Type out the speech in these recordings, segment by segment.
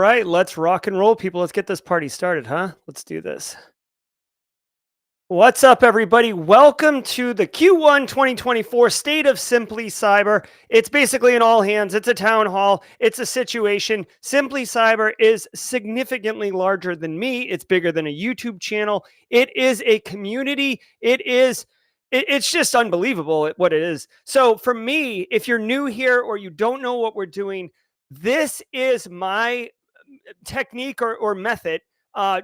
right, let's rock and roll, people. Let's get this party started, huh? Let's do this. What's up, everybody? Welcome to the Q1 2024 State of Simply Cyber. It's basically an all hands, it's a town hall, it's a situation. Simply Cyber is significantly larger than me. It's bigger than a YouTube channel. It is a community. It's just unbelievable what it is. So for me, if you're new here or you don't know what we're doing, this is my technique or method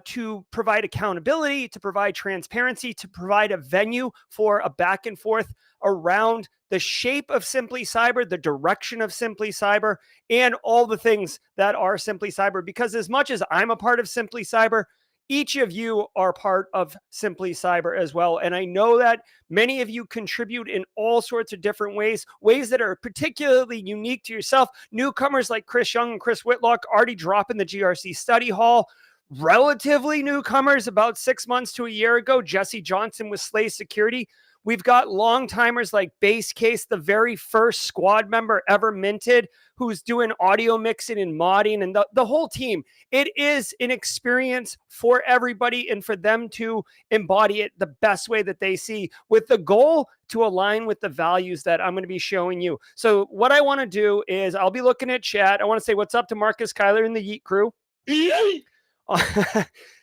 to provide accountability, to provide transparency, to provide a venue for a back and forth around the shape of Simply Cyber, the direction of Simply Cyber, and all the things that are Simply Cyber. Because as much as I'm a part of Simply Cyber, each of you are part of Simply Cyber as well. And I know that many of you contribute in all sorts of different ways that are particularly unique to yourself. Newcomers like Chris Young and Chris Whitlock already dropping the GRC study hall. Relatively newcomers about 6 months to a year ago, Jesse Johnson with Slay Security. We've got long timers like Base Case, the very first squad member ever minted, who's doing audio mixing and modding, and the whole team. It is an experience for everybody and for them to embody it the best way that they see, with the goal to align with the values that I'm going to be showing you. So what I want to do is I'll be looking at chat. I want to say what's up to Marcus Kyler and the Yeet crew.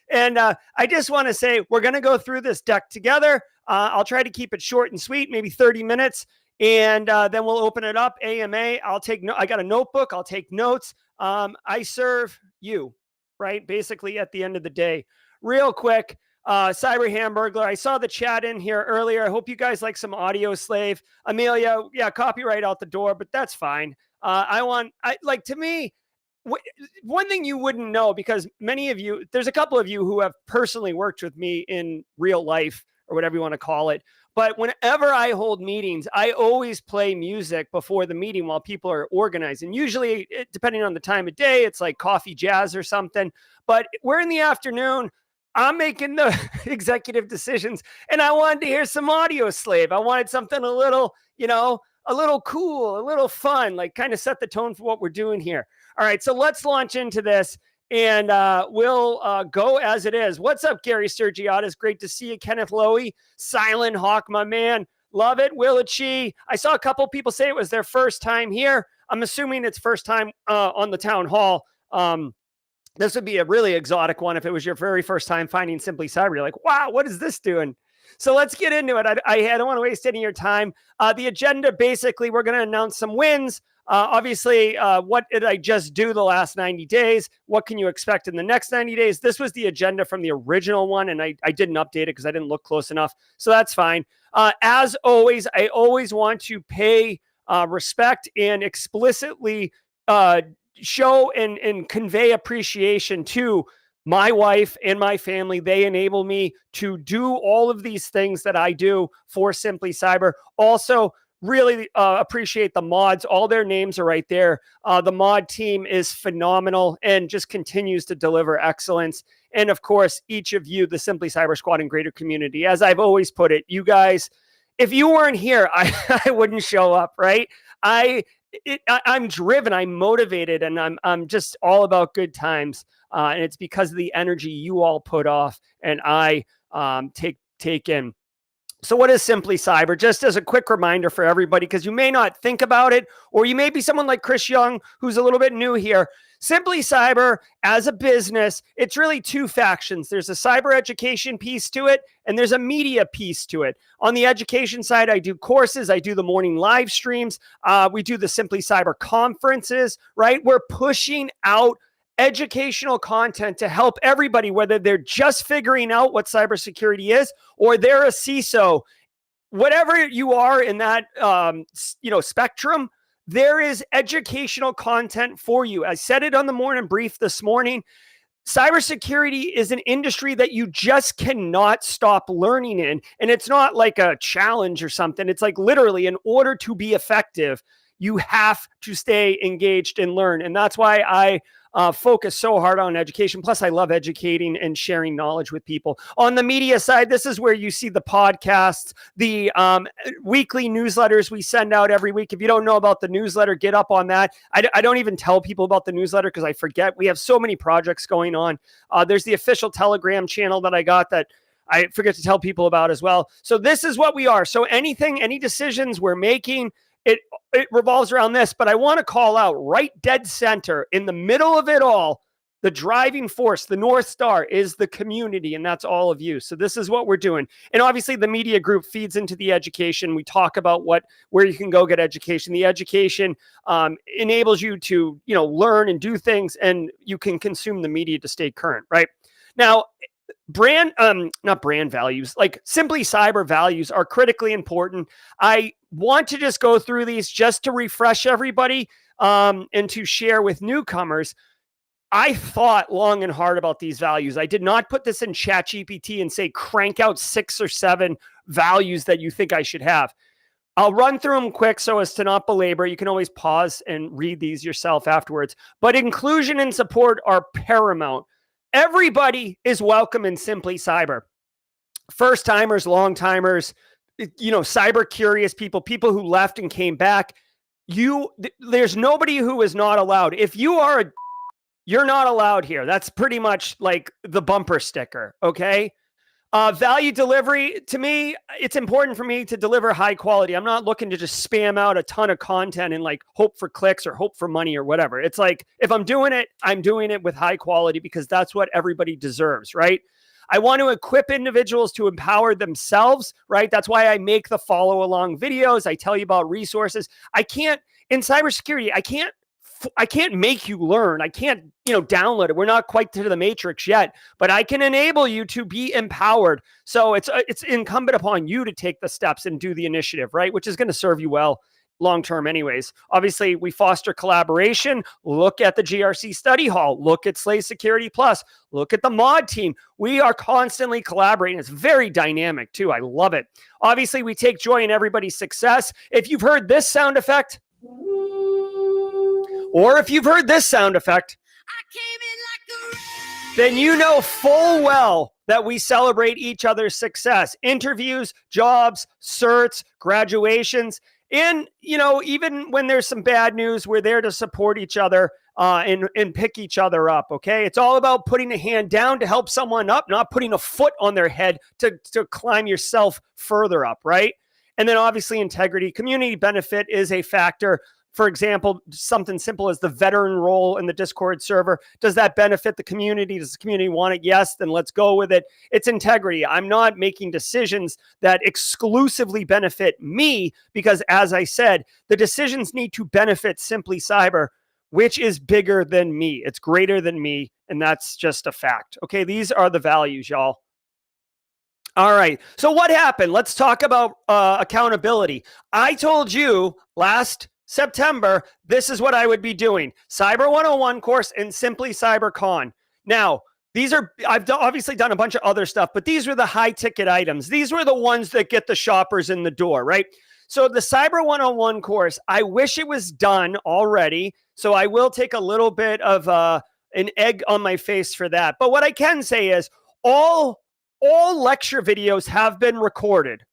And I just want to say we're going to go through this deck together. I'll try to keep it short and sweet, maybe 30 minutes. And then we'll open it up. AMA, I got a notebook. I'll take notes. I serve you, right? Basically at the end of the day. Real quick, Cyber Hamburglar, I saw the chat in here earlier. I hope you guys like some Audio Slave. Amelia, yeah, copyright out the door, but that's fine. To me, one thing you wouldn't know, because many of you, there's a couple of you who have personally worked with me in real life or whatever you want to call it. But whenever I hold meetings, I always play music before the meeting while people are organizing. Usually, depending on the time of day, it's like coffee jazz or something. But we're in the afternoon. I'm making the executive decisions, and I wanted to hear some Audio Slave. I wanted something a little, a little cool, a little fun, like kind of set the tone for what we're doing here. All right, so let's launch into this, and we'll go as it is. What's up, Gary Sergiotis? Great to see you. Kenneth Lowy, Silent Hawk, my man. Love it. Willachie. I saw a couple people say it was their first time here. I'm assuming it's first time on the town hall. This would be a really exotic one if it was your very first time finding Simply Cyber. You're like, wow, what is this doing? So let's get into it. I don't want to waste any of your time. The agenda, basically, we're going to announce some wins. Obviously, what did I just do the last 90 days? What can you expect in the next 90 days? This was the agenda from the original one, and I didn't update it because I didn't look close enough. So that's fine. As always, I always want to pay respect and explicitly show and convey appreciation to my wife and my family. They enable me to do all of these things that I do for Simply Cyber. Also, really appreciate the mods. All their names are right there. The mod team is phenomenal and just continues to deliver excellence. And of course, each of you, the Simply Cyber Squad and greater community. As I've always put it, you guys, if you weren't here, I wouldn't show up, right? I'm driven, I'm motivated, and I'm just all about good times. And it's because of the energy you all put off and I take in. So what is Simply Cyber? Just as a quick reminder for everybody, because you may not think about it, or you may be someone like Chris Young, who's a little bit new here. Simply Cyber, as a business, it's really two factions. There's a cyber education piece to it, and there's a media piece to it. On the education side, I do courses. I do the morning live streams. We do the Simply Cyber conferences, right? We're pushing out educational content to help everybody, whether they're just figuring out what cybersecurity is or they're a CISO. Whatever you are in that spectrum, there is educational content for you. I said it on the morning brief this morning. Cybersecurity is an industry that you just cannot stop learning in. And it's not like a challenge or something. It's like literally, in order to be effective, You have to stay engaged and learn. And that's why I focus so hard on education. Plus, I love educating and sharing knowledge with people. On the media side, this is where you see the podcasts, the weekly newsletters we send out every week. If you don't know about the newsletter, get up on that. I don't even tell people about the newsletter because I forget. We have so many projects going on. There's the official Telegram channel that I got that I forget to tell people about as well. So this is what we are. So any decisions we're making, it revolves around this, but I want to call out right dead center in the middle of it all. The driving force, the North Star is the community, and that's all of you. So this is what we're doing. And obviously the media group feeds into the education. We talk about where you can go get education. The education enables you to, learn and do things, and you can consume the media to stay current, right? Now, not brand values, like Simply Cyber values are critically important. I want to just go through these just to refresh everybody and to share with newcomers. I thought long and hard about these values. I did not put this in ChatGPT and say, crank out 6 or 7 values that you think I should have. I'll run through them quick so as to not belabor. You can always pause and read these yourself afterwards. But inclusion and support are paramount. Everybody is welcome in Simply Cyber. First timers, long timers, cyber curious people who left and came back. There's nobody who is not allowed. If you are you're not allowed here. That's pretty much like the bumper sticker. Okay. Value delivery, to me, it's important for me to deliver high quality. I'm not looking to just spam out a ton of content and like hope for clicks or hope for money or whatever. It's like, if I'm doing it with high quality because that's what everybody deserves, right? I want to equip individuals to empower themselves, right? That's why I make the follow along videos. I tell you about resources. In cybersecurity, I can't make you learn. I can't, download it. We're not quite to the matrix yet, but I can enable you to be empowered. So it's incumbent upon you to take the steps and do the initiative, right? Which is going to serve you well long-term anyways. Obviously, we foster collaboration. Look at the GRC study hall. Look at Slay Security Plus. Look at the mod team. We are constantly collaborating. It's very dynamic too. I love it. Obviously, we take joy in everybody's success. If you've heard this sound effect, or if you've heard this sound effect, then you know full well that we celebrate each other's success. Interviews, jobs, certs, graduations, and, even when there's some bad news, we're there to support each other and pick each other up, okay? It's all about putting a hand down to help someone up, not putting a foot on their head to climb yourself further up, right? And then obviously integrity. Community benefit is a factor. For example, something simple as the veteran role in the Discord server. Does that benefit the community? Does the community want it? Yes, then let's go with it. It's integrity. I'm not making decisions that exclusively benefit me because, as I said, the decisions need to benefit Simply Cyber, which is bigger than me. It's greater than me, and that's just a fact. Okay, these are the values, y'all. All right. So what happened? Let's talk about accountability. I told you last September, this is what I would be doing. Cyber 101 course and Simply CyberCon. Now, I've obviously done a bunch of other stuff, but these were the high ticket items. These were the ones that get the shoppers in the door, right? So the Cyber 101 course, I wish it was done already. So I will take a little bit of an egg on my face for that. But what I can say is all lecture videos have been recorded.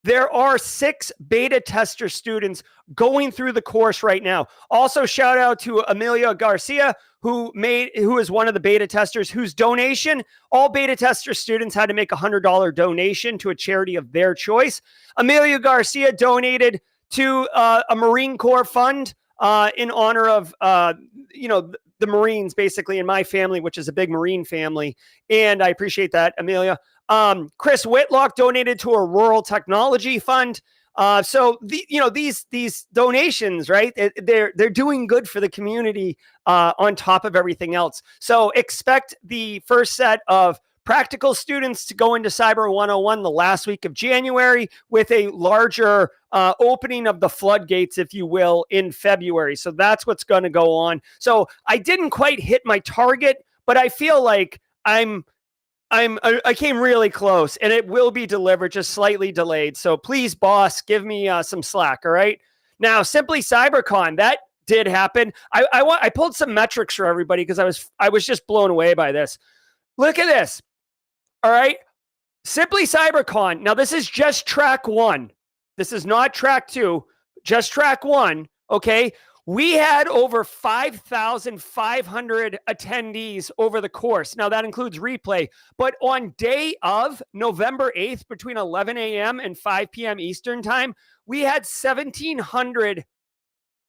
There are 6 beta tester students going through the course right now. Also, shout out to Amelia Garcia, who is one of the beta testers, whose donation, all beta tester students had to make a $100 donation to a charity of their choice. Amelia Garcia donated to a Marine Corps fund in honor of, the Marines, basically, in my family, which is a big Marine family. And I appreciate that, Amelia. Chris Whitlock donated to a rural technology fund. So these donations, right? They're doing good for the community on top of everything else. So expect the first set of practical students to go into Cyber 101 the last week of January with a larger opening of the floodgates, if you will, in February. So that's what's going to go on. So I didn't quite hit my target, but I feel like I came really close, and it will be delivered, just slightly delayed. So please, boss, give me some slack. All right. Now, Simply CyberCon, that did happen. I pulled some metrics for everybody because I was just blown away by this. Look at this. All right. Simply CyberCon. Now, this is just track one. This is not track two, just track one. Okay. We had over 5,500 attendees over the course. Now, that includes replay. But on day of November 8th, between 11 a.m. and 5 p.m. Eastern time, we had 1,700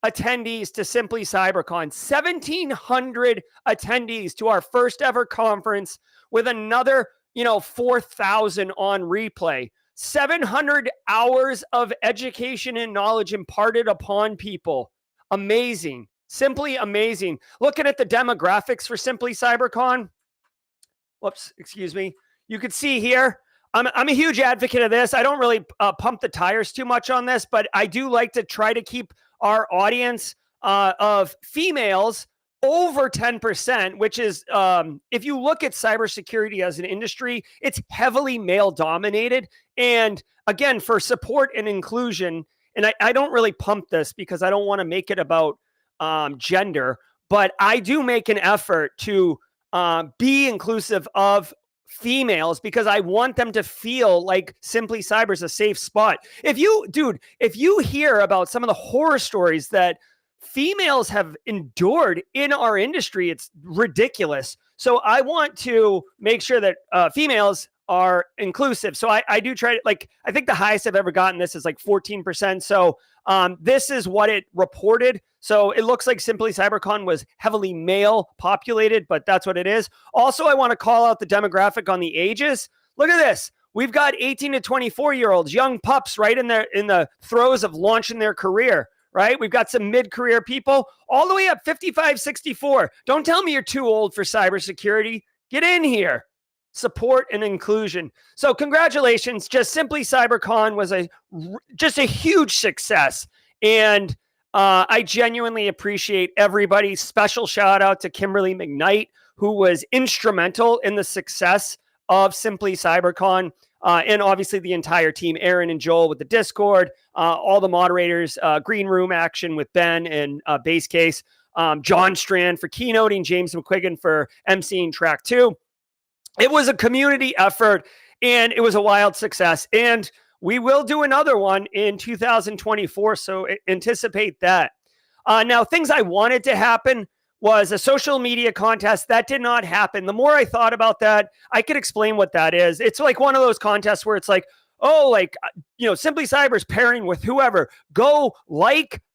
attendees to Simply CyberCon. 1,700 attendees to our first ever conference, with another 4,000 on replay. 700 hours of education and knowledge imparted upon people. Amazing. Simply amazing. Looking at the demographics for Simply CyberCon. Whoops, excuse me. You could see here, I'm a huge advocate of this. I don't really pump the tires too much on this, but I do like to try to keep our audience of females over 10%, which is, if you look at cybersecurity as an industry, it's heavily male dominated. And again, for support and inclusion, and I don't really pump this because I don't want to make it about gender, but I do make an effort to be inclusive of females because I want them to feel like Simply Cyber is a safe spot. If you hear about some of the horror stories that females have endured in our industry, it's ridiculous. So I want to make sure that females are inclusive. So I do try to, I think the highest I've ever gotten this is 14%. So this is what it reported. So it looks like Simply CyberCon was heavily male populated, but that's what it is. Also, I want to call out the demographic on the ages. Look at this. We've got 18 to 24-year-olds, young pups, right in the throes of launching their career, right? We've got some mid-career people all the way up 55, 64. Don't tell me you're too old for cybersecurity. Get in here. Support and inclusion. So congratulations. Just Simply CyberCon was just a huge success. And I genuinely appreciate everybody. Special shout out to Kimberly McKnight, who was instrumental in the success of Simply CyberCon. And obviously the entire team, Aaron and Joel with the Discord, all the moderators, Green Room Action with Ben and Base Case, John Strand for keynoting, James McQuiggan for emceeing track 2. It was a community effort and it was a wild success. And we will do another one in 2024. So anticipate that. Now, things I wanted to happen was a social media contest. That did not happen. The more I thought about that, I could explain what that is. It's like one of those contests where it's like, Simply Cyber's pairing with whoever. Go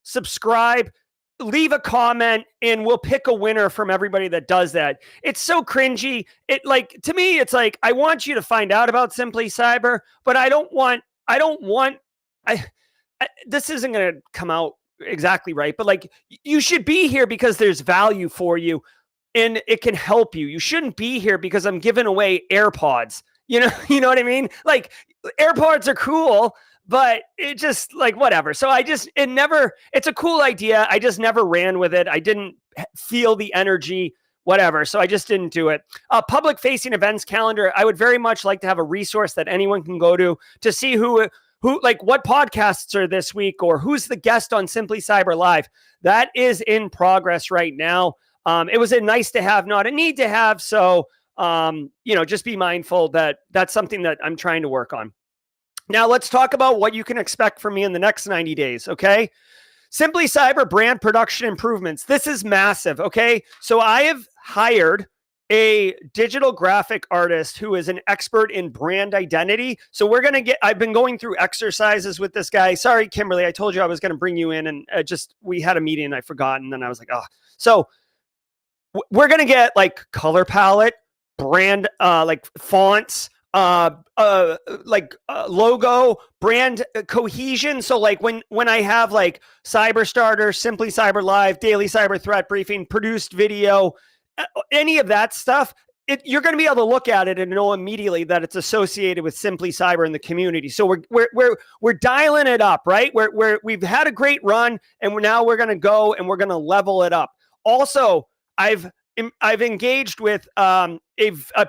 subscribe, leave a comment, and we'll pick a winner from everybody that does that. It's so cringy. To me, it's like, I want you to find out about Simply Cyber, but this isn't going to come out exactly right, but you should be here because there's value for you and it can help you. You shouldn't be here because I'm giving away AirPods. You know what I mean? AirPods are cool, but it just whatever. So it's a cool idea. I just never ran with it. I didn't feel the energy, whatever. So I just didn't do it. Public facing events calendar. I would very much like to have a resource that anyone can go to see who what podcasts are this week or who's the guest on Simply Cyber Live. That is in progress right now. It was a nice to have, not a need to have. So, just be mindful that that's something that I'm trying to work on. Now let's talk about what you can expect from me in the next 90 days. Okay. Simply Cyber brand production improvements. This is massive. Okay. So I have hired a digital graphic artist who is an expert in brand identity. So I've been going through exercises with this guy. Sorry, Kimberly, I told you I was going to bring you in and we had a meeting and I forgot. And then I was like, oh, so we're going to get color palette, brand, fonts, logo, brand cohesion. So when I have Cyber Starter, Simply Cyber Live, Daily Cyber Threat Briefing, produced video, any of that stuff, you're going to be able to look at it and know immediately that it's associated with Simply Cyber in the community. So we're dialing it up, right? We've had a great run, and we're going to go and we're going to level it up. Also, I've engaged with a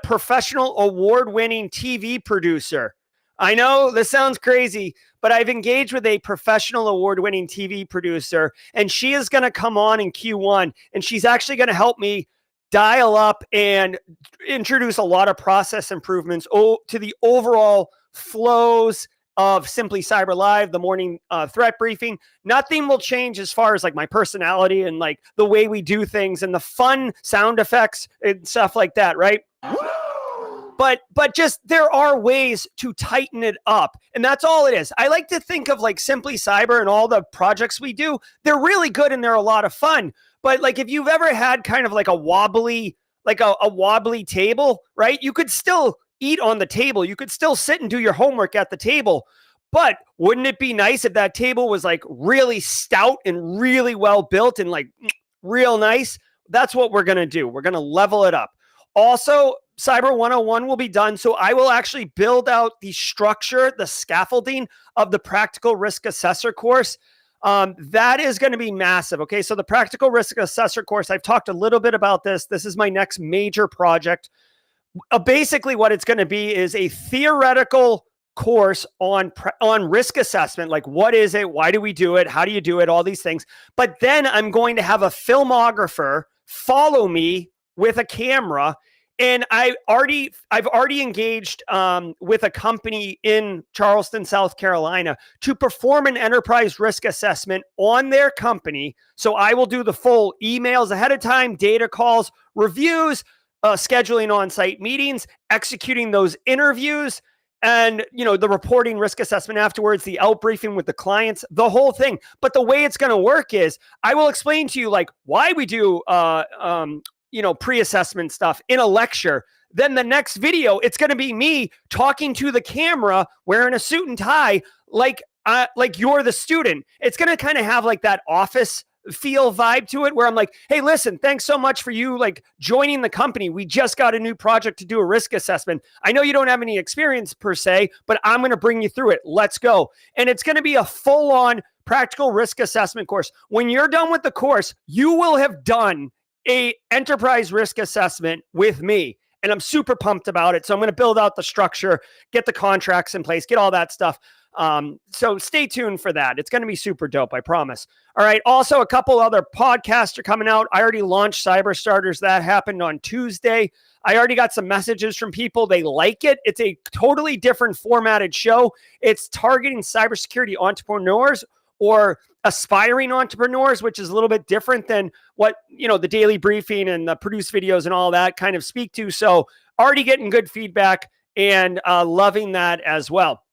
professional award-winning TV producer. I know this sounds crazy, but I've engaged with a professional award-winning TV producer, and she is going to come on in Q1, and she's actually going to help me dial up and introduce a lot of process improvements to the overall flows of Simply Cyber Live, the morning threat briefing. Nothing will change as far as like my personality and like the way we do things and the fun sound effects and stuff like that, right? But just there are ways to tighten it up. And that's all it is. I like to think of like Simply Cyber and all the projects we do. They're really good and they're a lot of fun. But like if you've ever had kind of like a wobbly, like a wobbly table, right? You could still eat on the table. You could still sit and do your homework at the table. But wouldn't it be nice if that table was like really stout and really well built and like real nice? That's what we're going to do. We're going to level it up. Also, Cyber 101 will be done. So I will actually build out the structure, the scaffolding of the Practical Risk Assessor course. That is going to be massive. Okay. So the Practical Risk Assessor course, I've talked a little bit about this. This is my next major project. Basically what it's going to be is a theoretical course on risk assessment. Like what is it? Why do we do it? How do you do it? All these things. But then I'm going to have a filmographer follow me with a camera. And I've already engaged with a company in Charleston, South Carolina, to perform an enterprise risk assessment on their company. So I will do the full emails ahead of time, data calls, reviews, scheduling on-site meetings, executing those interviews, and the reporting risk assessment afterwards, the out briefing with the clients, the whole thing. But the way it's going to work is I will explain to you like why we do pre-assessment stuff in a lecture. Then the next video, it's going to be me talking to the camera wearing a suit and tie, like you're the student. It's going to kind of have like that office feel vibe to it where I'm like, hey, listen, thanks so much for you like joining the company. We just got a new project to do a risk assessment. I know you don't have any experience per se, but I'm going to bring you through it. Let's go. And it's going to be a full-on practical risk assessment course. When you're done with the course, you will have done a enterprise risk assessment with me. And I'm super pumped about it. So I'm going to build out the structure, get the contracts in place, get all that stuff. So stay tuned for that. It's going to be super dope. I promise. All right. Also, a couple other podcasts are coming out. I already launched Cyber Starters. That happened on Tuesday. I already got some messages from people. They like it. It's a totally different formatted show. It's targeting cybersecurity entrepreneurs or aspiring entrepreneurs, which is a little bit different than what, the daily briefing and the produced videos and all that kind of speak to. So already getting good feedback and loving that as well.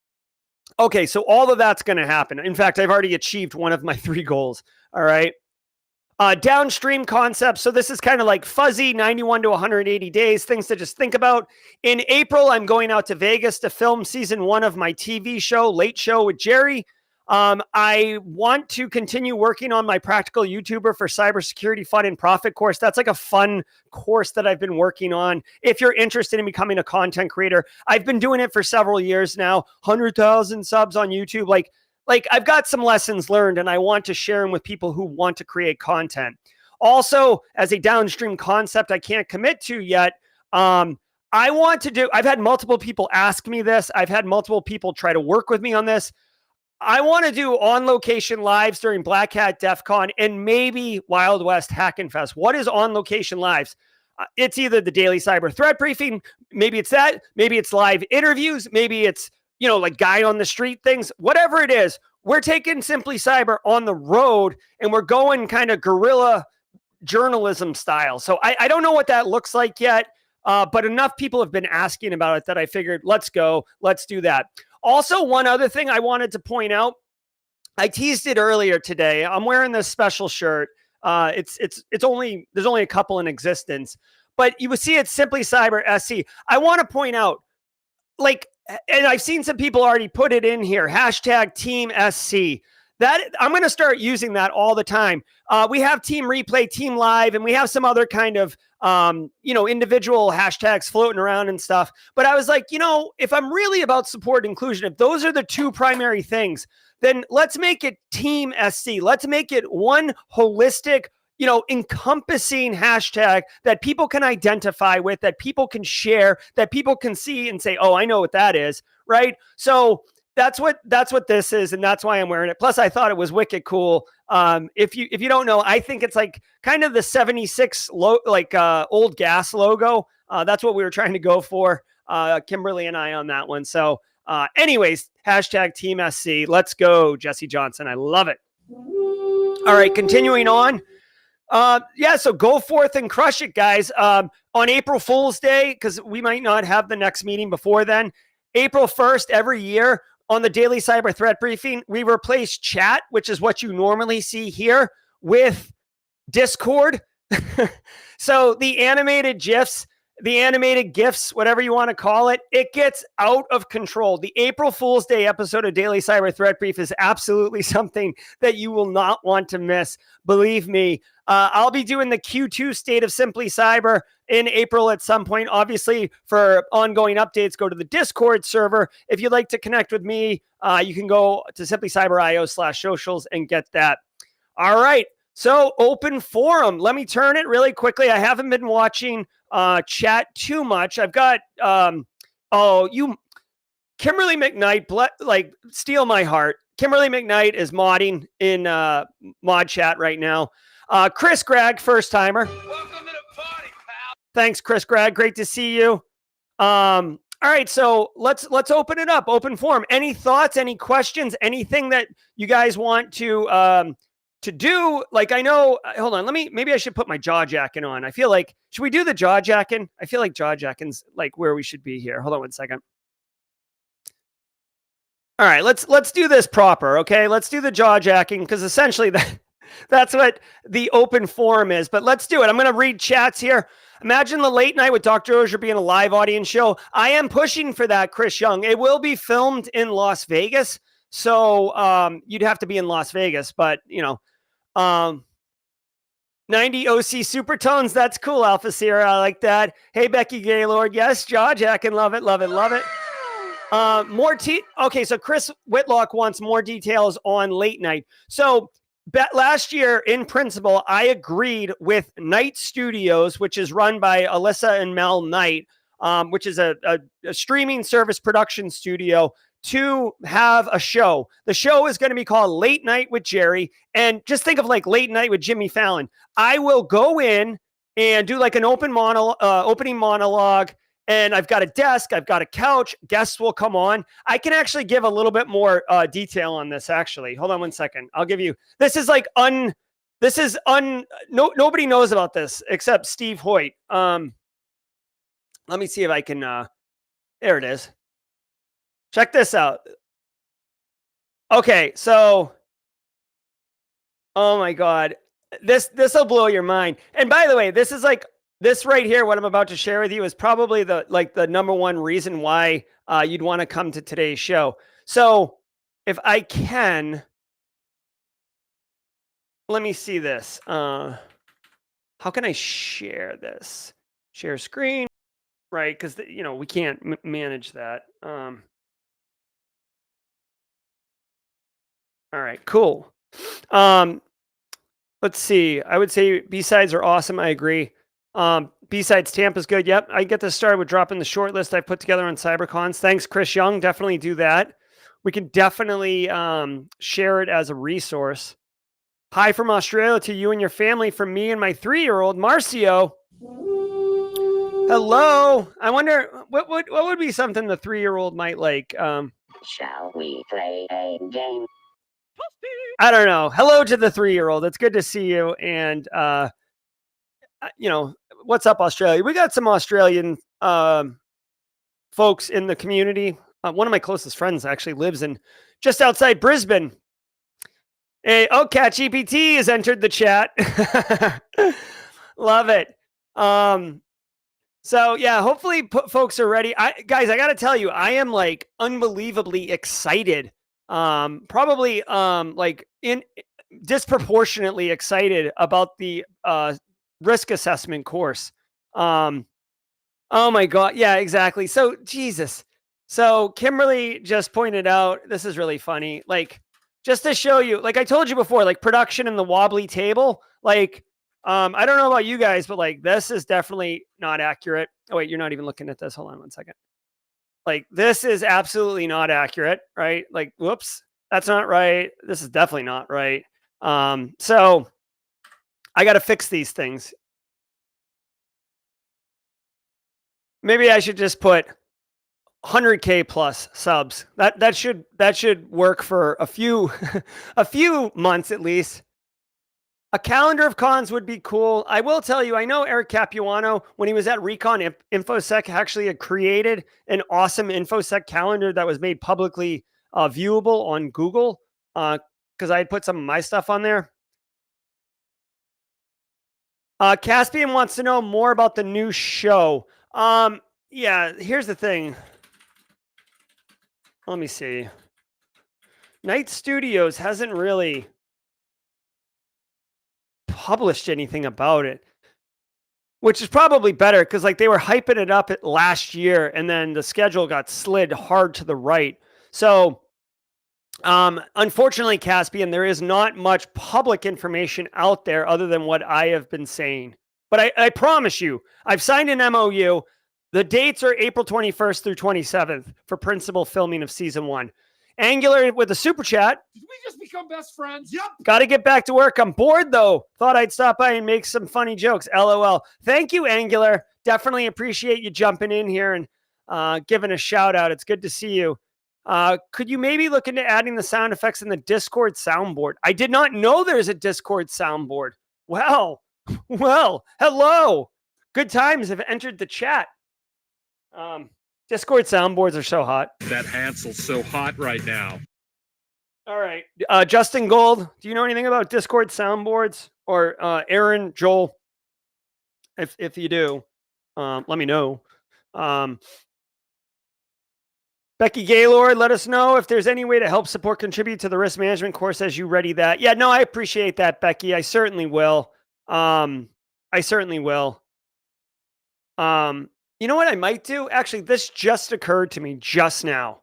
Okay, so all of that's going to happen. In fact, I've already achieved one of my 3 goals. All right. Downstream concepts. So this is kind of like fuzzy 91 to 180 days, things to just think about. In April, I'm going out to Vegas to film season 1 of my TV show, Late Show with Jerry. I want to continue working on my Practical YouTuber for Cybersecurity Fun and Profit course. That's like a fun course that I've been working on. If you're interested in becoming a content creator, I've been doing it for several years now, 100,000 subs on YouTube. Like I've got some lessons learned and I want to share them with people who want to create content. Also, as a downstream concept I can't commit to yet, I've had multiple people ask me this. I've had multiple people try to work with me on this. I want to do on-location lives during Black Hat DEF CON and maybe Wild West Hackin' Fest. What is on-location lives? It's either the daily cyber threat briefing. Maybe it's that. Maybe it's live interviews. Maybe it's, like guy on the street things. Whatever it is, we're taking Simply Cyber on the road and we're going kind of guerrilla journalism style. So I don't know what that looks like yet, but enough people have been asking about it that I figured, let's go. Let's do that. Also, one other thing I wanted to point out, I teased it earlier today. I'm wearing this special shirt. There's only a couple in existence, but you will see it's Simply Cyber SC. I want to point out, and I've seen some people already put it in here, hashtag Team SC. That I'm going to start using that all the time. We have Team Replay, Team Live, and we have some other kind of, individual hashtags floating around and stuff. But I was like, if I'm really about support and inclusion, if those are the 2 primary things, then let's make it Team SC. Let's make it one holistic, encompassing hashtag that people can identify with, that people can share, that people can see and say, oh, I know what that is. Right. So that's what this is. And that's why I'm wearing it. Plus I thought it was wicked cool. If you don't know, I think it's like kind of the 76 old gas logo. That's what we were trying to go for. Kimberly and I on that one. So anyways, hashtag Team SC. Let's go, Jesse Johnson. I love it. All right, continuing on. So go forth and crush it, guys. On April Fool's Day, because we might not have the next meeting before then, April 1st every year on the Daily Cyber Threat Briefing, we replace chat, which is what you normally see here, with Discord. So the animated GIFs, the animated GIFs, whatever you want to call it, it gets out of control. The April Fool's Day episode of Daily Cyber Threat Brief is absolutely something that you will not want to miss. Believe me. I'll be doing the Q2 State of Simply Cyber in April at some point. Obviously, for ongoing updates, go to the Discord server. If you'd like to connect with me, you can go to simplycyber.io/socials and get that. All right. So open forum. Let me turn it really quickly. I haven't been watching chat too much. I've got, Kimberly McKnight, steal my heart. Kimberly McKnight is modding in mod chat right now. Chris Gregg, first timer. Welcome to the party, pal. Thanks, Chris Gregg. Great to see you. All right, so let's open it up. Open forum. Any thoughts? Any questions? Anything that you guys want to do? Like, I know. Hold on. Maybe I should put my jaw jacking on. I feel like, should we do the jaw jacking? I feel like jaw jacking's like where we should be here. Hold on one second. All right, let's do this proper. Okay, let's do the jaw jacking because essentially that's what the open forum is, but let's do it. I'm going to read chats here. Imagine the late night with Dr. Ozier being a live audience show. I am pushing for that, Chris Young. It will be filmed in Las Vegas. So you'd have to be in Las Vegas, but 90 OC Supertones. That's cool. Alpha Sierra. I like that. Hey, Becky Gaylord. Yes. Jaw Jackin. Love it. Love it. Love it. Okay. So Chris Whitlock wants more details on late night. So last year, in principle, I agreed with Knight Studios, which is run by Alyssa and Mel Knight, which is a streaming service production studio, to have a show. The show is going to be called Late Night with Jerry. And just think of like Late Night with Jimmy Fallon. I will go in and do like an opening monologue. And I've got a desk, I've got a couch, guests will come on. I can actually give a little bit more detail on this, actually. Hold on one second. I'll give you, nobody knows about this except Steve Hoyt. Let me see if I can, there it is. Check this out. Okay, so, oh my God, this will blow your mind. And by the way, this is like, this right here, what I'm about to share with you is probably the number one reason why you'd want to come to today's show. So if I can, let me see this. How can I share this? Share screen, right? Because, we can't manage that. All right, cool. Let's see. I would say B-sides are awesome. I agree. B-sides Tampa's good. Yep. I get this started with dropping the short list I put together on CyberCons. Thanks, Chris Young. Definitely do that. We can definitely share it as a resource. Hi from Australia to you and your family from me and my 3-year-old, Marcio. Hello. I wonder what would be something the 3-year-old might like. Shall we play a game? I don't know. Hello to the 3-year-old. It's good to see you. And, what's up, Australia? We got some Australian folks in the community. One of my closest friends actually lives in just outside Brisbane. Hey, ChatGPT has entered the chat. Love it. So yeah, hopefully folks are ready. Guys, I got to tell you, I am like unbelievably excited. Probably disproportionately excited about the risk assessment course. Oh my God. Yeah, exactly. So Jesus. So Kimberly just pointed out, this is really funny. Like, just to show you, like I told you before, like production and the wobbly table, like I don't know about you guys, but like this is definitely not accurate. Oh wait, you're not even looking at this. Hold on one second. Like this is absolutely not accurate, right? Like, whoops, that's not right. This is definitely not right. So I got to fix these things. Maybe I should just put 100K plus subs. That should work for a few a few months at least. A calendar of cons would be cool. I will tell you, I know Eric Capuano, when he was at Recon InfoSec, actually had created an awesome InfoSec calendar that was made publicly viewable on Google because I had put some of my stuff on there. Caspian wants to know more about the new show. Yeah, here's the thing. Let me see. Night Studios hasn't really published anything about it, which is probably better because like they were hyping it up last year and then the schedule got slid hard to the right. So unfortunately, Caspian, there is not much public information out there other than what I have been saying. But I promise you, I've signed an MOU. The dates are April 21st through 27th for principal filming of season 1. Angular with a super chat. Did we just become best friends? Yep. Got to get back to work. I'm bored though. Thought I'd stop by and make some funny jokes. LOL. Thank you, Angular. Definitely appreciate you jumping in here and giving a shout out. It's good to see you. Could you maybe look into adding the sound effects in the Discord soundboard? I did not know there's a Discord soundboard. Well, hello. Good times have entered the chat. Discord soundboards are so hot. That Hansel's so hot right now. All right. Justin Gold, do you know anything about Discord soundboards? Or Aaron, Joel? If you do, let me know. Becky Gaylord, let us know if there's any way to help support, contribute to the risk management course as you ready that. Yeah, no, I appreciate that, Becky. I certainly will. I certainly will. You know what I might do? Actually, this just occurred to me just now.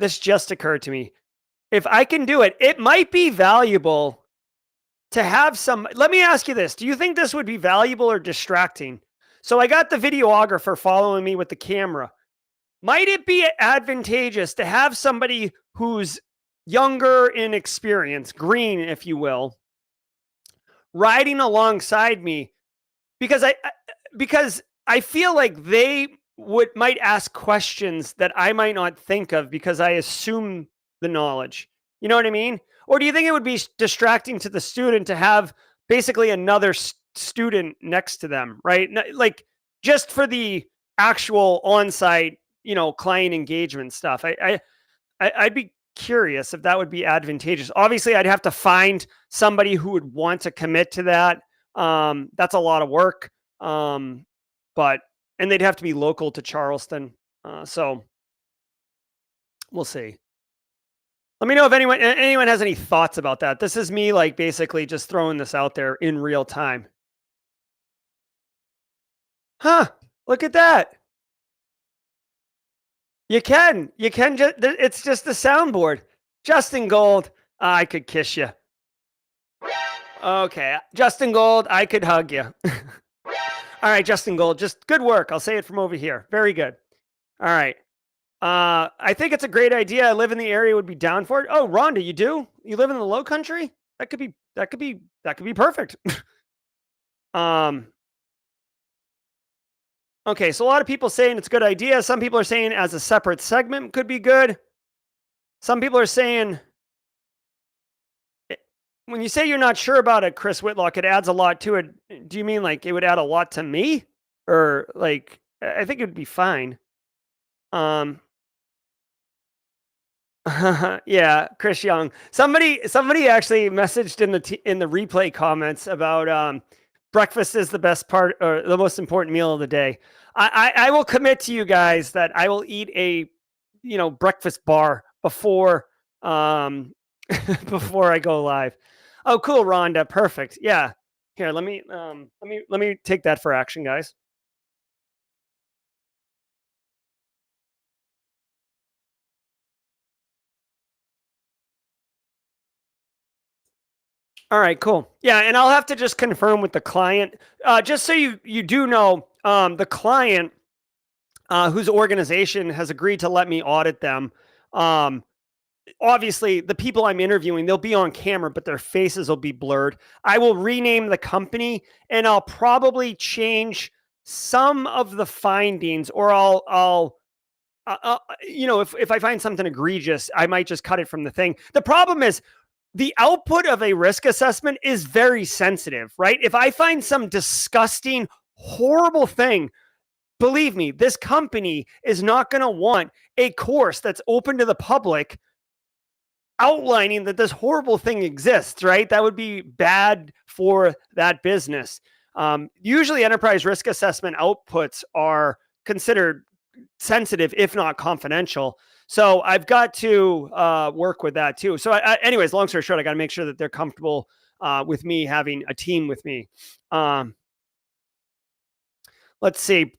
If I can do it, it might be valuable to have some. Let me ask you this. Do you think this would be valuable or distracting? So I got the videographer following me with the camera. Might it be advantageous to have somebody who's younger in experience, green, if you will, riding alongside me? Because I feel like they might ask questions that I might not think of because I assume the knowledge. You know what I mean? Or do you think it would be distracting to the student to have basically another student next to them, right? Like just for the actual on-site, client engagement stuff. I'd be curious if that would be advantageous. Obviously, I'd have to find somebody who would want to commit to that. That's a lot of work. And they'd have to be local to Charleston. So we'll see. Let me know if anyone has any thoughts about that. This is me like basically just throwing this out there in real time. Huh, look at that. You can just, it's just the soundboard. Justin Gold, I could kiss you. Okay, Justin Gold, I could hug you. All right, Justin Gold, just good work. I'll say it from over here. Very good. All right. I think it's a great idea. I live in the area, would be down for it. Oh, Rhonda, you do? You live in the Low Country? That could be perfect. Okay, so a lot of people saying it's a good idea. Some people are saying as a separate segment could be good. Some people are saying, when you say you're not sure about it, Chris Whitlock, it adds a lot to it. Do you mean like it would add a lot to me? Or like, I think it would be fine. Yeah, Chris Young. Somebody actually messaged in the replay comments about breakfast is the best part or the most important meal of the day. I will commit to you guys that I will eat a breakfast bar before before I go live. Oh, cool, Rhonda. Perfect. Yeah. Here, let me take that for action, guys. All right, cool. Yeah, and I'll have to just confirm with the client. Just so you do know, the client whose organization has agreed to let me audit them. Um, Obviously, the people I'm interviewing, they'll be on camera, but their faces will be blurred. I will rename the company, and I'll probably change some of the findings, or if I find something egregious, I might just cut it from the thing. The problem is the output of a risk assessment is very sensitive, right? If I find some disgusting, horrible thing, believe me, this company is not going to want a course that's open to the public outlining that this horrible thing exists, right? That would be bad for that business. Usually, enterprise risk assessment outputs are considered sensitive, if not confidential. So I've got to work with that too. So, anyways, long story short, I got to make sure that they're comfortable with me having a team with me. Let's see.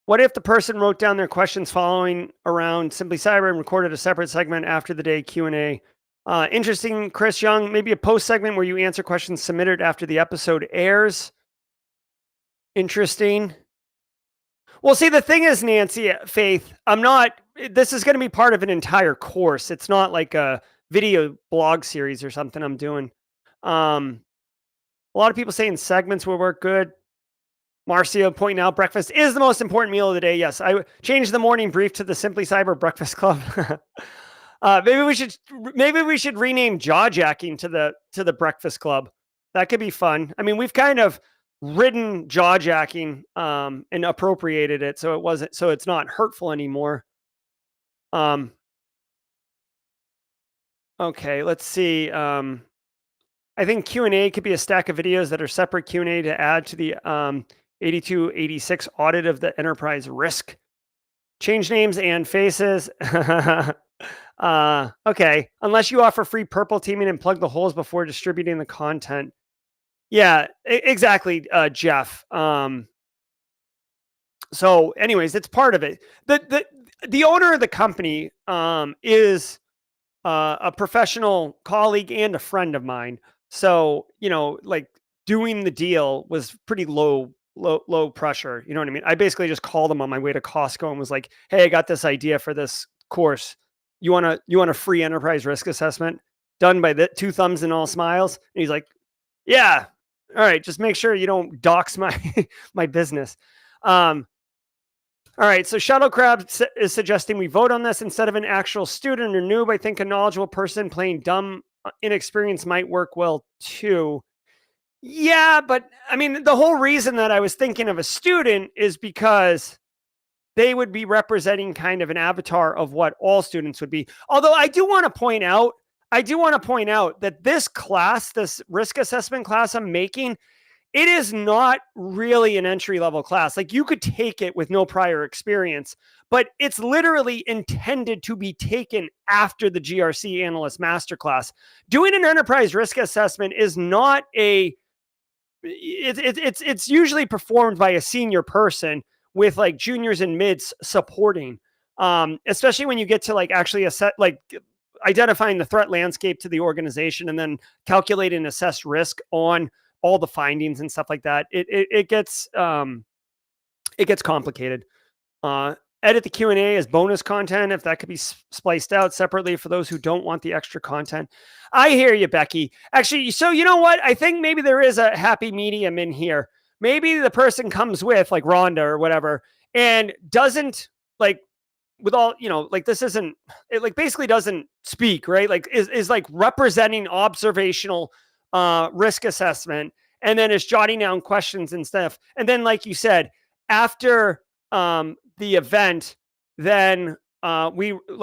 What if the person wrote down their questions following around Simply Cyber and recorded a separate segment after the day Q&A? Interesting, Chris Young. Maybe a post segment where you answer questions submitted after the episode airs. Interesting. Well, see, the thing is, Nancy, Faith, this is going to be part of an entire course. It's not like a video blog series or something I'm doing. A lot of people saying segments will work good. Marcia pointing out breakfast is the most important meal of the day. Yes, I changed the morning brief to the Simply Cyber Breakfast Club. Maybe we should rename jaw jacking to the Breakfast Club. That could be fun. I mean, we've kind of ridden jaw jacking and appropriated it so it's not hurtful anymore. Okay, let's see. I think Q&A could be a stack of videos that are separate Q&A to add to the 8286 audit of the enterprise risk. Change names and faces. Okay. Unless you offer free purple teaming and plug the holes before distributing the content. Yeah, exactly, Jeff. So anyways, it's part of it. The owner of the company is a professional colleague and a friend of mine. So, like doing the deal was pretty low pressure. You know what I mean? I basically just called him on my way to Costco and was like, "Hey, I got this idea for this course. You want a free enterprise risk assessment done by the two thumbs and all smiles?" And he's like, "Yeah. All right, just make sure you don't dox my my business." All right, so Shadow Crab is suggesting we vote on this instead of an actual student or noob. I think a knowledgeable person playing dumb, inexperienced might work well too. Yeah, but I mean, the whole reason that I was thinking of a student is because they would be representing kind of an avatar of what all students would be. Although I do want to point out that this class, this risk assessment class I'm making, it is not really an entry level class. Like you could take it with no prior experience, but it's literally intended to be taken after the GRC analyst masterclass. Doing an enterprise risk assessment is not it's usually performed by a senior person with like juniors and mids supporting, especially when you get to like actually assess, like identifying the threat landscape to the organization and then calculate and assess risk on all the findings and stuff like that. It gets complicated. Edit the Q&A as bonus content if that could be spliced out separately for those who don't want the extra content. I hear you, Becky. Actually, so you know what? I think maybe there is a happy medium in here. Maybe the person comes with like Rhonda or whatever and doesn't like with all, like this isn't, it like basically doesn't speak, right? Like is like representing observational risk assessment and then is jotting down questions and stuff. And then, like you said, after the event, then I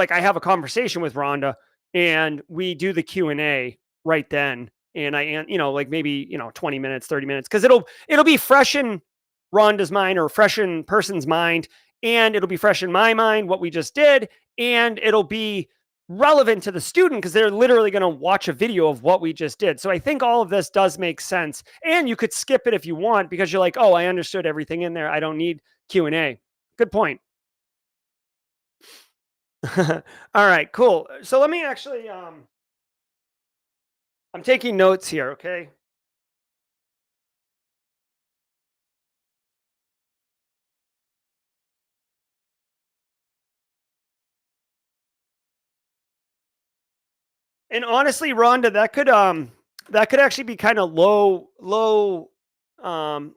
have a conversation with Rhonda and we do the Q&A right then. And like maybe, 20 minutes, 30 minutes, because it'll be fresh in Rhonda's mind or fresh in person's mind. And it'll be fresh in my mind, what we just did. And it'll be relevant to the student because they're literally going to watch a video of what we just did. So I think all of this does make sense. And you could skip it if you want because you're like, oh, I understood everything in there. I don't need Q&A. Good point. All right, cool. So let me actually I'm taking notes here, okay? And honestly, Rhonda, that could actually be kind of um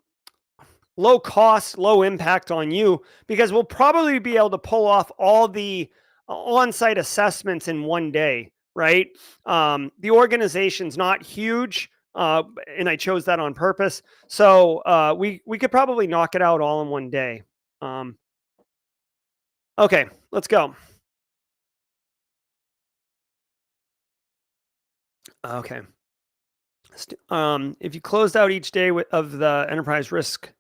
low cost, low impact on you because we'll probably be able to pull off all the on-site assessments in one day, right? The organization's not huge, and I chose that on purpose. So we could probably knock it out all in one day. Um, okay, let's go. Okay. If you closed out each day of the enterprise risk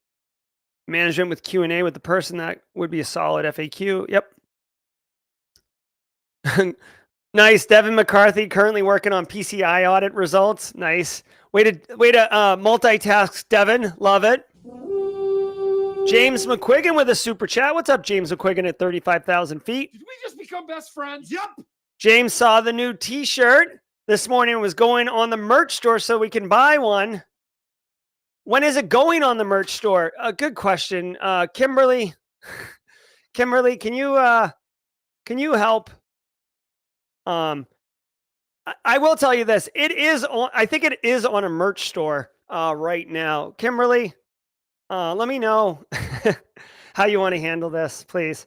management with Q&A with the person, that would be a solid FAQ. Yep. Nice. Devin McCarthy currently working on PCI audit results. Nice. Way to multitask, Devin. Love it. James McQuiggan with a super chat. What's up, James McQuiggan at 35,000 feet? Did we just become best friends? Yep. James saw the new t-shirt this morning, was going on the merch store so we can buy one. When is it going on the merch store? A good question. Kimberly, can you help? I will tell you this. It is on, I think it is on a merch store right now. Kimberly, let me know how you want to handle this, please.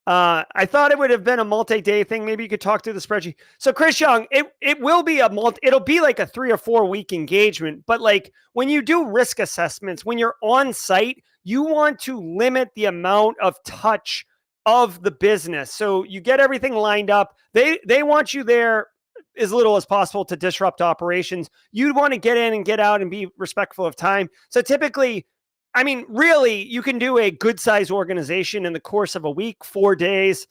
I thought it would have been a multi-day thing. Maybe you could talk through the spreadsheet. So Chris Young, it will be it'll be like a 3 or 4 week engagement. But like when you do risk assessments, when you're on site, you want to limit the amount of touch of the business. So you get everything lined up. They want you there as little as possible to disrupt operations. You want to get in and get out and be respectful of time. So typically, I mean, really, you can do a good size organization in the course of a week, 4 days,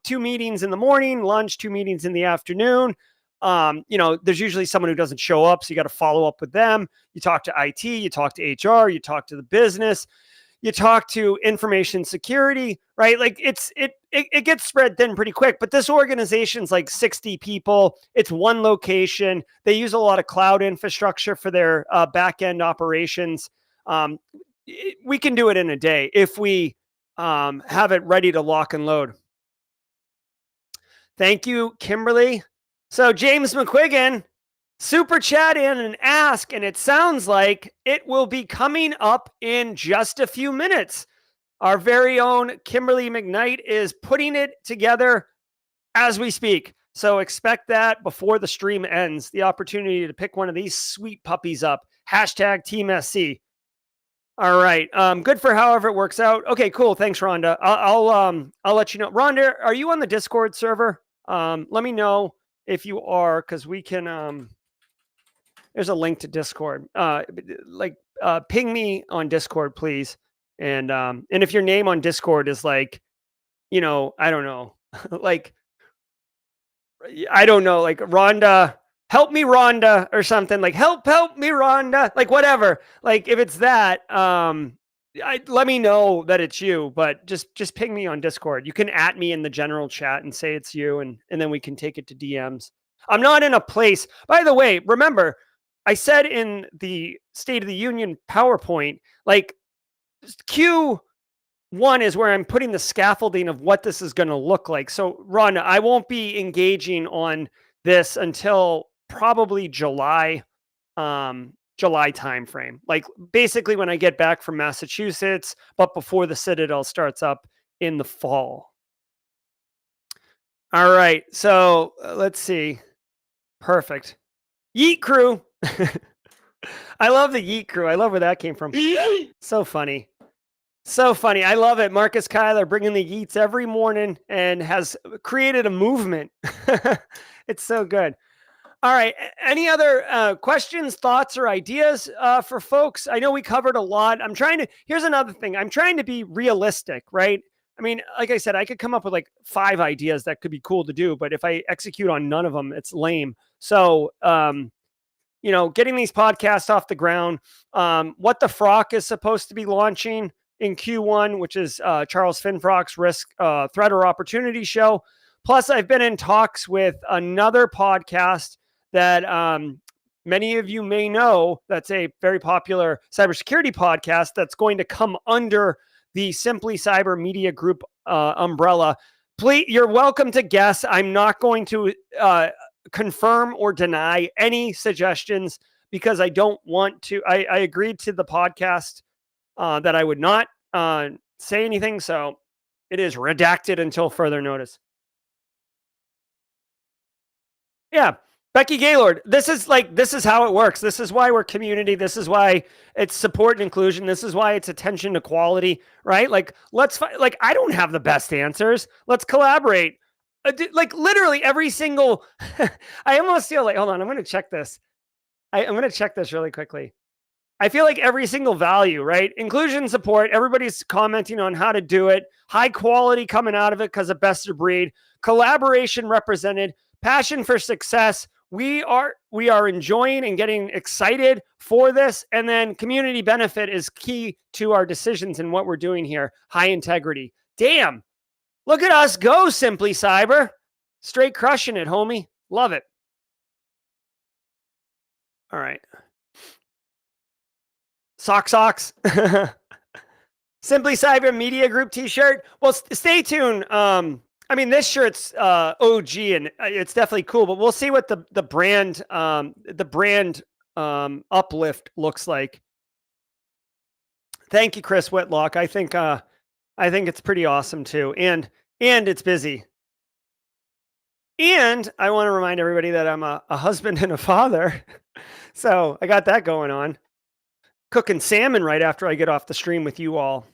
2 meetings in the morning, lunch, 2 meetings in the afternoon. There's usually someone who doesn't show up, so you got to follow up with them. You talk to IT, you talk to HR, you talk to the business, you talk to information security, right? Like it gets spread thin pretty quick, but this organization's like 60 people. It's one location. They use a lot of cloud infrastructure for their back end operations. We can do it in a day if we have it ready to lock and load. Thank you, Kimberly. So James McQuiggan, super chat in and ask, and it sounds like it will be coming up in just a few minutes. Our very own Kimberly McKnight is putting it together as we speak. So expect that before the stream ends, the opportunity to pick one of these sweet puppies up. Hashtag Team SC. All right. Good for however it works out. Okay, cool. Thanks, Rhonda. I'll let you know. Rhonda, are you on the Discord server? Let me know if you are, because we can there's a link to Discord. Ping me on Discord, please. And if your name on Discord is like, I don't know, like Rhonda, help me, Rhonda, or something like help me, Rhonda, like whatever. Like if it's that, let me know that it's you, but just ping me on Discord. You can at me in the general chat and say it's you, and then we can take it to DMs. I'm not in a place, by the way, remember, I said in the State of the Union PowerPoint, like Q1 is where I'm putting the scaffolding of what this is going to look like. So Ron, I won't be engaging on this until probably July timeframe. Like basically when I get back from Massachusetts, but before the Citadel starts up in the fall. All right. So let's see. Perfect. Yeet crew. I love the Yeet crew. I love where that came from. So funny. So funny. I love it. Marcus Kyler bringing the Yeets every morning and has created a movement. It's so good. All right. Any other questions, thoughts, or ideas for folks? I know we covered a lot. Here's another thing. I'm trying to be realistic, right? I mean, like I said, I could come up with like 5 ideas that could be cool to do, but if I execute on none of them, it's lame. So, getting these podcasts off the ground, What the Frock is supposed to be launching in Q1, which is Charles Finfrock's Risk, Threat or Opportunity show. Plus, I've been in talks with another podcast that many of you may know that's a very popular cybersecurity podcast that's going to come under the Simply Cyber Media Group umbrella. Please, you're welcome to guess. I'm not going to confirm or deny any suggestions because I don't want to. I agreed to the podcast that I would not say anything, so it is redacted until further notice. Yeah. Becky Gaylord, this is how it works. This is why we're community. This is why it's support and inclusion. This is why it's attention to quality, right? Like, I don't have the best answers. Let's collaborate. Like literally every single, I almost feel like, hold on, I'm going to check this. I'm going to check this really quickly. I feel like every single value, right? Inclusion, support, everybody's commenting on how to do it. High quality coming out of it because of best of breed. Collaboration represented. Passion for success. We are enjoying and getting excited for this. And then community benefit is key to our decisions and what we're doing here. High integrity. Damn. Look at us go, Simply Cyber. Straight crushing it, homie. Love it. All right. Socks. Simply Cyber Media Group t-shirt. Well, stay tuned. I mean, this shirt's OG and it's definitely cool, but we'll see what the brand uplift looks like. Thank you, Chris Whitlock. I think it's pretty awesome too, and it's busy. And I want to remind everybody that I'm a husband and a father, so I got that going on. Cooking salmon right after I get off the stream with you all.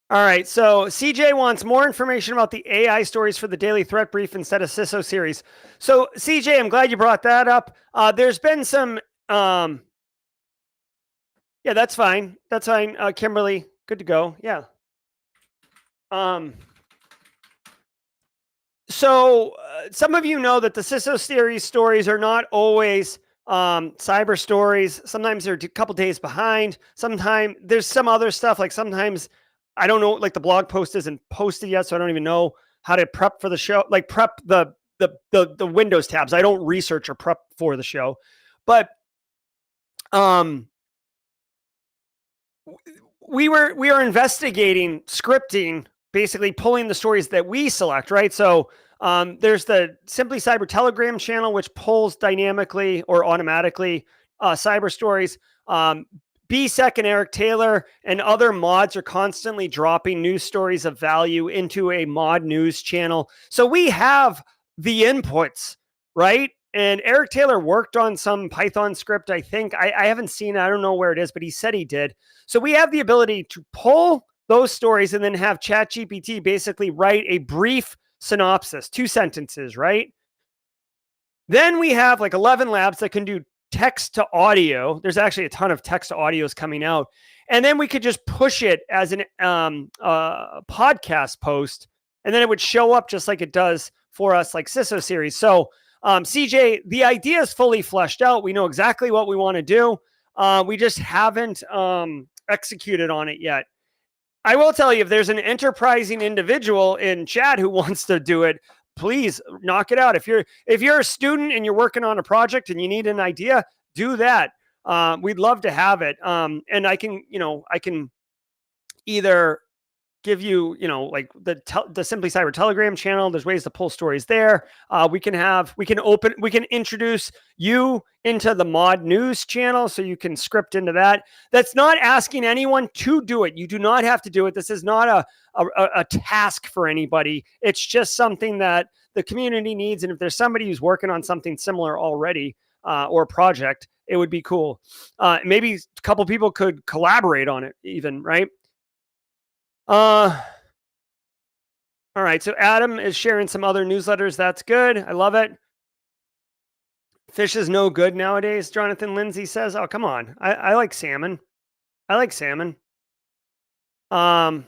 All right, so CJ wants more information about the AI stories for the Daily Threat Brief instead of CISO series. So CJ, I'm glad you brought that up. There's been some, yeah, that's fine. That's fine. Kimberly, good to go. Yeah. So some of you know that the CISO series stories are not always cyber stories. Sometimes they're a couple days behind. Sometimes there's some other stuff. Like sometimes I don't know, like the blog post isn't posted yet, so I don't even know how to prep for the show. Like prep the Windows tabs. I don't research or prep for the show, but we are investigating scripting, basically pulling the stories that we select, right? So there's the Simply Cyber Telegram channel, which pulls dynamically or automatically cyber stories. BSEC and Eric Taylor and other mods are constantly dropping news stories of value into a mod news channel. So we have the inputs, right? And Eric Taylor worked on some Python script, I think. I haven't seen it. I don't know where it is, but he said he did. So we have the ability to pull those stories and then have ChatGPT basically write a brief synopsis, 2 sentences, right? Then we have like 11 labs that can do text to audio. There's actually a ton of text to audios coming out. And then we could just push it as an podcast post, and then it would show up just like it does for us, like CISO series. So CJ, the idea is fully fleshed out. We know exactly what we want to do. We just haven't executed on it yet. I will tell you, if there's an enterprising individual in chat who wants to do it, please knock it out. If you're a student and you're working on a project and you need an idea, do that. We'd love to have it. And I can either give you, like the Simply Cyber Telegram channel. There's ways to pull stories there. We can introduce you into the mod news channel so you can script into that. That's not asking anyone to do it. You do not have to do it. This is not a task for anybody. It's just something that the community needs. And if there's somebody who's working on something similar already, or a project, it would be cool. Maybe a couple people could collaborate on it even, right? All right. So Adam is sharing some other newsletters. That's good. I love it. Fish is no good nowadays. Jonathan Lindsay says, oh, come on. I like salmon. I like salmon. I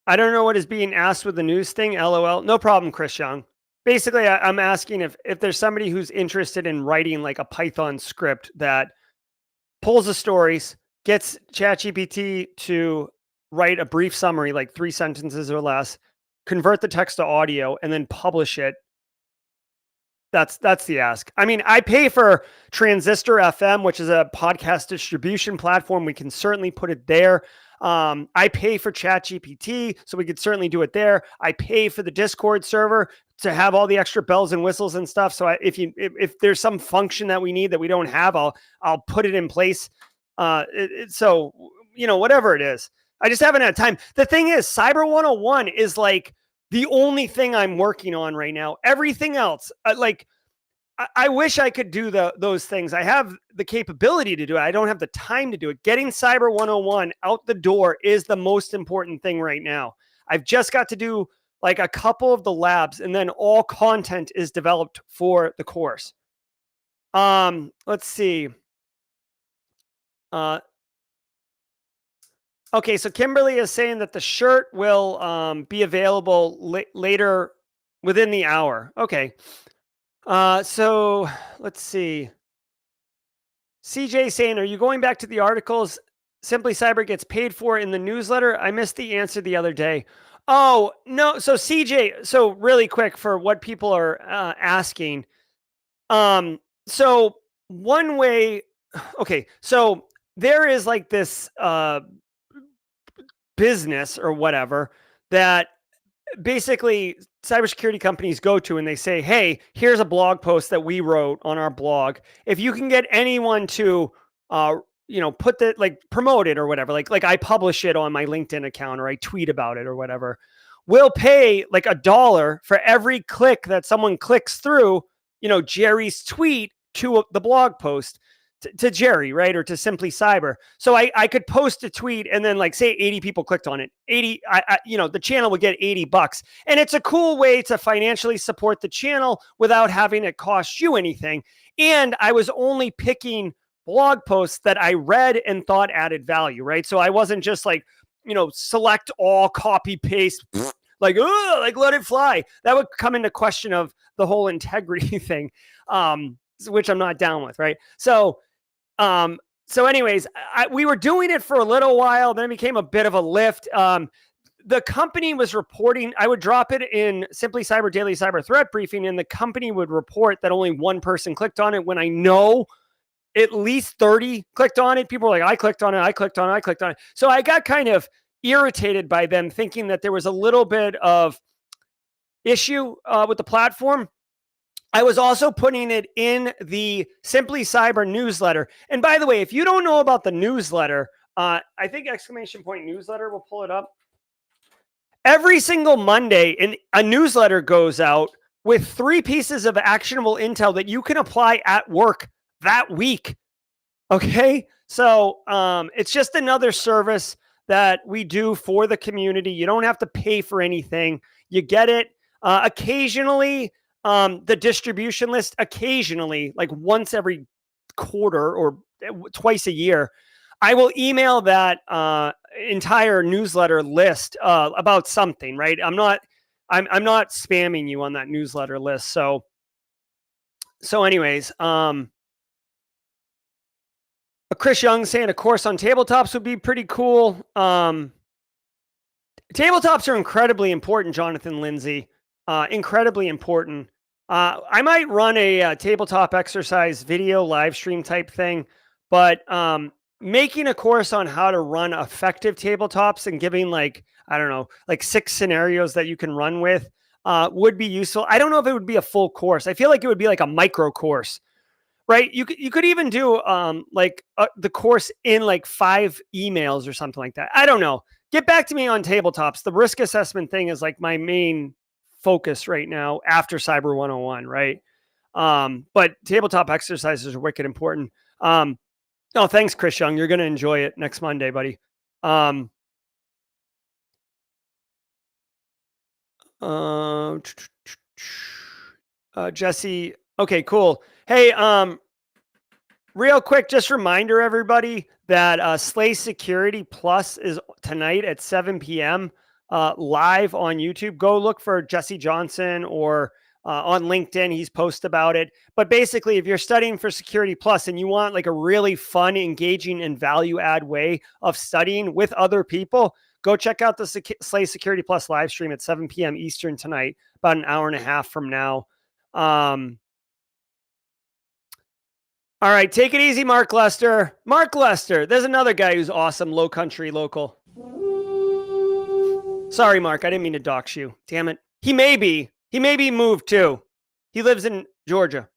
don't know what is being asked with the news thing. LOL. No problem, Chris Young. Basically, I'm asking if there's somebody who's interested in writing like a Python script that pulls the stories, gets ChatGPT to write a brief summary, like 3 sentences or less, convert the text to audio, and then publish it That's the ask. I mean, I pay for Transistor FM, which is a podcast distribution platform. We can certainly put it there. I pay for ChatGPT, so we could certainly do it there. I pay for the Discord server to have all the extra bells and whistles and stuff. So if there's some function that we need that we don't have, I'll put it in place. So whatever it is, I just haven't had time. The thing is, Cyber 101 is like the only thing I'm working on right now. Everything else, I wish I could do those things. I have the capability to do it. I don't have the time to do it. Getting Cyber 101 out the door is the most important thing right now. I've just got to do like a couple of the labs, and then all content is developed for the course. Let's see. Okay, so Kimberly is saying that the shirt will be available later within the hour. Okay. So let's see. CJ saying, are you going back to the articles Simply Cyber gets paid for in the newsletter? I missed the answer the other day. Oh, no. So CJ, so really quick for what people are asking. So one way, okay, so there is like this business or whatever that basically cybersecurity companies go to and they say, hey, here's a blog post that we wrote on our blog. If you can get anyone to, put that, like promote it or whatever, like I publish it on my LinkedIn account or I tweet about it or whatever, we'll pay like $1 for every click that someone clicks through, Jerry's tweet to the blog post to Jerry, right? Or to Simply Cyber. So I could post a tweet and then like say 80 people clicked on it. 80, the channel would get $80. And it's a cool way to financially support the channel without having it cost you anything. And I was only picking blog posts that I read and thought added value, right? So I wasn't just like, select all, copy, paste, like let it fly. That would come into question of the whole integrity thing, which I'm not down with, right? So anyways, we were doing it for a little while, then it became a bit of a lift. The company was reporting, I would drop it in Simply Cyber Daily Cyber Threat Briefing, and the company would report that only one person clicked on it when I know at least 30 clicked on it. People were like, I clicked on it. So I got kind of irritated by them thinking that there was a little bit of issue with the platform. I was also putting it in the Simply Cyber newsletter. And by the way, if you don't know about the newsletter, I think !newsletter will pull it up. Every single Monday, a newsletter goes out with 3 pieces of actionable intel that you can apply at work that week. Okay. So it's just another service that we do for the community. You don't have to pay for anything. You get it occasionally. The distribution list occasionally, like once every quarter or twice a year, I will email that entire newsletter list about something, right? I'm not spamming you on that newsletter list. So anyways, Chris Young saying a course on tabletops would be pretty cool. Tabletops are incredibly important, Jonathan Lindsay. Incredibly important. I might run a tabletop exercise video live stream type thing, but making a course on how to run effective tabletops and giving like 6 scenarios that you can run with would be useful. I don't know if it would be a full course. I feel like it would be like a micro course, right? You could even do the course in like 5 emails or something like that. I don't know. Get back to me on tabletops. The risk assessment thing is like my main focus right now after Cyber 101, right? But tabletop exercises are wicked important. Thanks, Chris Young. You're going to enjoy it next Monday, buddy. Jesse. Okay, cool. Hey, real quick, just reminder everybody that Slay Security Plus is tonight at 7 p.m. Live on YouTube. Go look for Jesse Johnson or on LinkedIn. He's posted about it. But basically, if you're studying for Security Plus and you want like a really fun, engaging, and value add way of studying with other people, go check out the Slay Security Plus live stream at 7 p.m. Eastern tonight, about an hour and a half from now. All right, take it easy, Mark Lester. Mark Lester. There's another guy who's awesome, low country local. Sorry, Mark. I didn't mean to dox you. Damn it. He may be moved too. He lives in Georgia,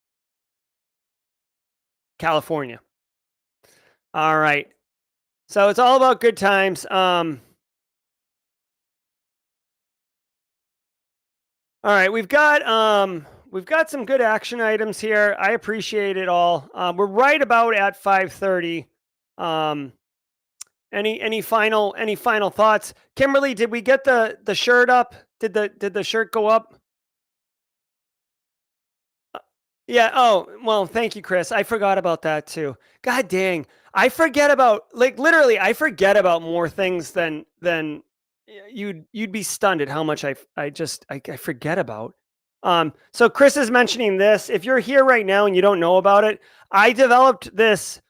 California. All right. So it's all about good times. All right, we've got some good action items here. I appreciate it all. We're right about at 5:30. Any final thoughts? Kimberly, did we get the shirt up? Did the shirt go up? Yeah. Oh, well, thank you, Chris. I forgot about that too. God dang. I forget about, like, literally I forget about more things than you'd be stunned at how much I forget about. So Chris is mentioning this. If you're here right now and you don't know about it, I developed this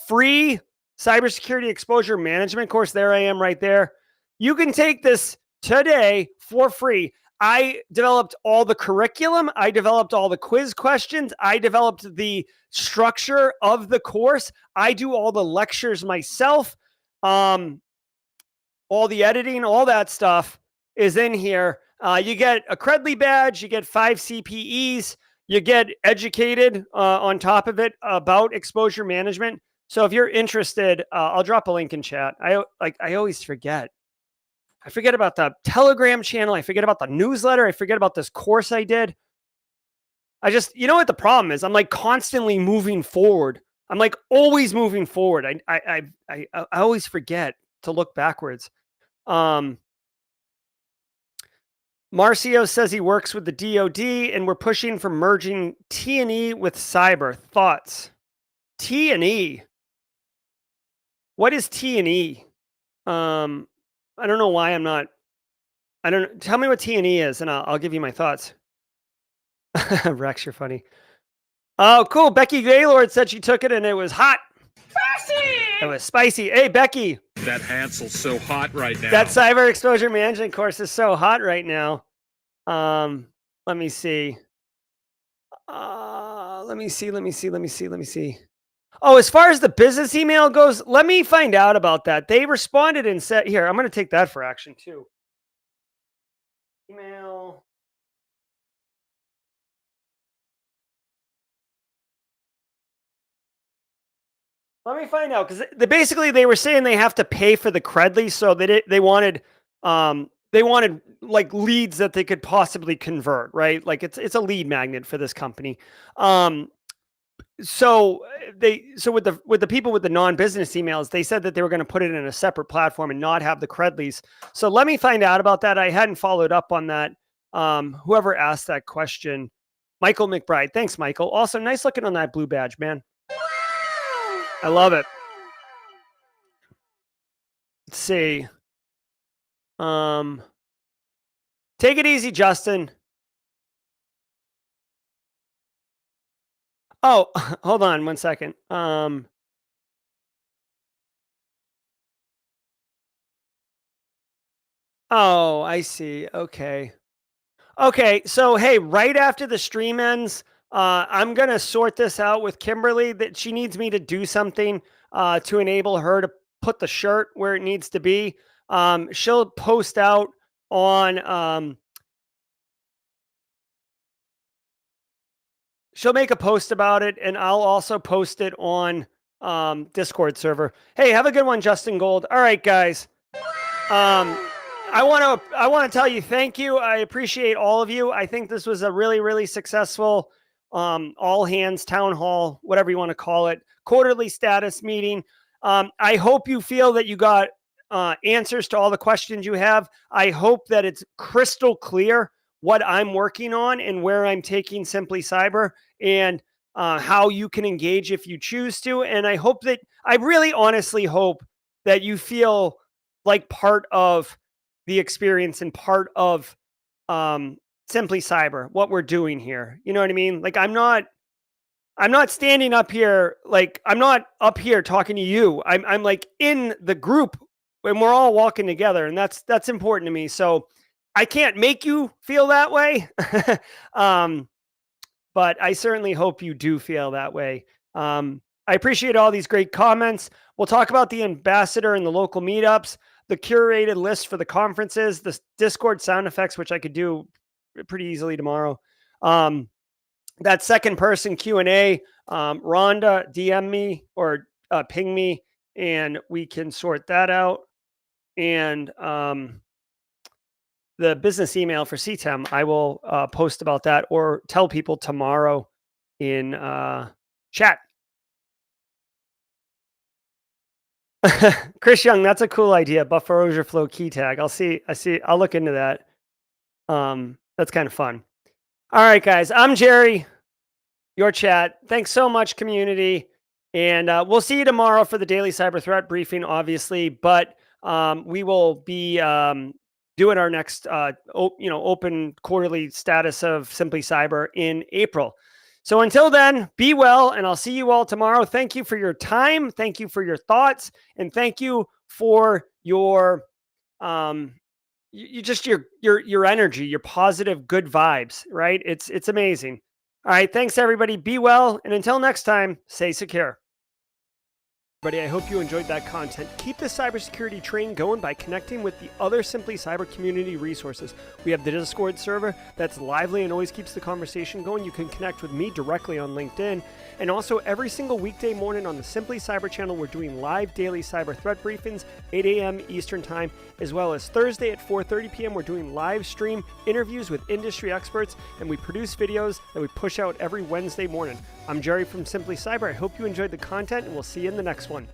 free cybersecurity exposure management course. There I am right there. You can take this today for free. I developed all the curriculum. I developed all the quiz questions. I developed the structure of the course. I do all the lectures myself. All the editing, all that stuff is in here. You get a Credly badge. You get 5 CPEs. You get educated on top of it about exposure management. So if you're interested, I'll drop a link in chat. I always forget. I forget about the Telegram channel. I forget about the newsletter. I forget about this course I did. You know what the problem is? I'm like constantly moving forward. I'm like always moving forward. I always forget to look backwards. Marcio says he works with the DoD and we're pushing for merging T&E with cyber. Thoughts? T&E. What is T&E? I don't know why I'm not. I don't. Tell me what T&E is, and I'll give you my thoughts. Rex, you're funny. Oh, cool. Becky Gaylord said she took it and it was hot. Spicy! It was spicy. Hey, Becky. That Hansel's so hot right now. That cyber exposure management course is so hot right now. Let me see. Let me see. Oh, as far as the business email goes, let me find out about that. They responded and said, here, I'm going to take that for action too. Email. Let me find out, because basically they were saying they have to pay for the Credly, so they wanted like leads that they could possibly convert, right? Like it's a lead magnet for this company. So with the people with the non-business emails, they said that they were going to put it in a separate platform and not have the Credlys. So let me find out about that. I hadn't followed up on that. Whoever asked that question, Michael McBride. Thanks, Michael. Also, nice looking on that blue badge, man. I love it. Let's see. Take it easy, Justin. Oh, hold on 1 second. Oh, I see. Okay. Okay. So, hey, right after the stream ends, I'm going to sort this out with Kimberly that she needs me to do something to enable her to put the shirt where it needs to be. She'll post out on, she'll make a post about it, and I'll also post it on Discord server. Hey, have a good one, Justin Gold. All right, guys. I want to tell you thank you. I appreciate all of you. I think this was a really, really successful all hands town hall, whatever you want to call it, quarterly status meeting. I hope you feel that you got answers to all the questions you have. I hope that it's crystal clear what I'm working on and where I'm taking Simply Cyber, and how you can engage if you choose to. And I really honestly hope that you feel like part of the experience and part of Simply Cyber, what we're doing here. You know what I mean? Like, I'm not standing up here. Like, I'm not up here talking to you. I'm like in the group and we're all walking together, and that's important to me. So I can't make you feel that way. But I certainly hope you do feel that way. I appreciate all these great comments. We'll talk about the ambassador and the local meetups, the curated list for the conferences, the Discord sound effects, which I could do pretty easily tomorrow. That second person Q&A, Rhonda, DM me or ping me, and we can sort that out. And the business email for CTEM, I will post about that or tell people tomorrow in chat. Chris Young, that's a cool idea. Buffer overflow key tag. I'll look into that. That's kind of fun. All right, guys. I'm Jerry, your chat. Thanks so much, community. And we'll see you tomorrow for the daily cyber threat briefing, obviously. But we will be doing our next open quarterly status of Simply Cyber in April. So until then, be well, and I'll see you all tomorrow. Thank you for your time. Thank you for your thoughts, and thank you for your your energy, your positive, good vibes. Right? It's amazing. All right, thanks everybody. Be well, and until next time, stay secure. Everybody, I hope you enjoyed that content. Keep the cybersecurity train going by connecting with the other Simply Cyber community resources. We have the Discord server that's lively and always keeps the conversation going. You can connect with me directly on LinkedIn. And also every single weekday morning on the Simply Cyber channel, we're doing live daily cyber threat briefings, 8 a.m. Eastern time, as well as Thursday at 4:30 p.m. We're doing live stream interviews with industry experts, and we produce videos that we push out every Wednesday morning. I'm Jerry from Simply Cyber. I hope you enjoyed the content, and we'll see you in the next one.